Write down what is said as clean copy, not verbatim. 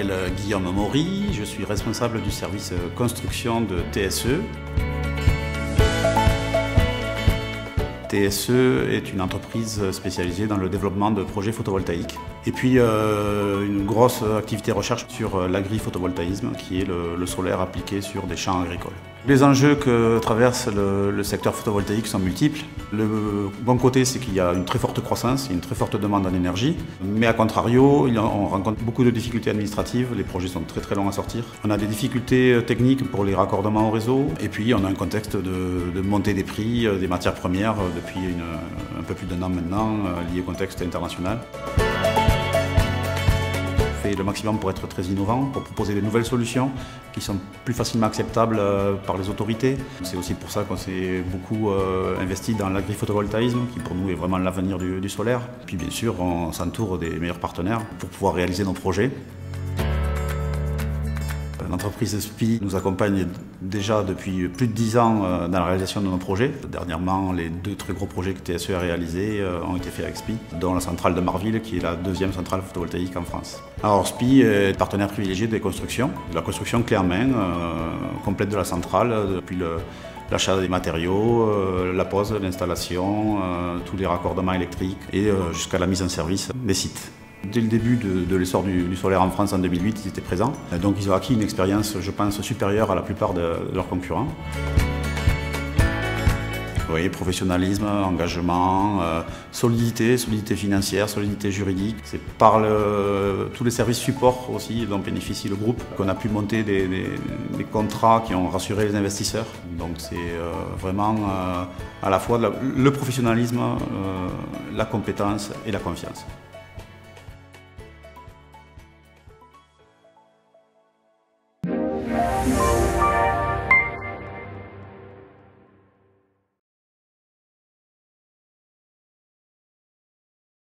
m'appelle Guillaume Maury, je suis responsable du service construction de TSE. TSE est une entreprise spécialisée dans le développement de projets photovoltaïques. Et puis une grosse activité recherche sur l'agri-photovoltaïsme, qui est le solaire appliqué sur des champs agricoles. Les enjeux que traverse le secteur photovoltaïque sont multiples. Le bon côté, c'est qu'il y a une très forte croissance, une très forte demande en énergie. Mais à contrario, on rencontre beaucoup de difficultés administratives, les projets sont très longs à sortir. On a des difficultés techniques pour les raccordements au réseau. Et puis on a un contexte de montée des prix des matières premières depuis un peu plus d'un an maintenant, lié au contexte international. On fait le maximum pour être très innovant, pour proposer de nouvelles solutions qui sont plus facilement acceptables par les autorités. C'est aussi pour ça qu'on s'est beaucoup investi dans l'agri-photovoltaïsme, qui pour nous est vraiment l'avenir du solaire. Puis bien sûr, on s'entoure des meilleurs partenaires pour pouvoir réaliser nos projets. L'entreprise SPI nous accompagne déjà depuis plus de 10 ans dans la réalisation de nos projets. Dernièrement, les 2 très gros projets que TSE a réalisés ont été faits avec SPI, dont la centrale de Marville, qui est la 2e centrale photovoltaïque en France. Alors SPI est partenaire privilégié des constructions, de la construction clé en main, complète de la centrale, depuis l'achat des matériaux, la pose, l'installation, tous les raccordements électriques et jusqu'à la mise en service des sites. Dès le début de l'essor du solaire en France en 2008, ils étaient présents. Donc ils ont acquis une expérience, je pense, supérieure à la plupart de leurs concurrents. Oui, professionnalisme, engagement, solidité financière, solidité juridique. C'est par tous les services supports aussi dont bénéficie le groupe qu'on a pu monter des contrats qui ont rassuré les investisseurs. Donc c'est vraiment à la fois le professionnalisme, la compétence et la confiance.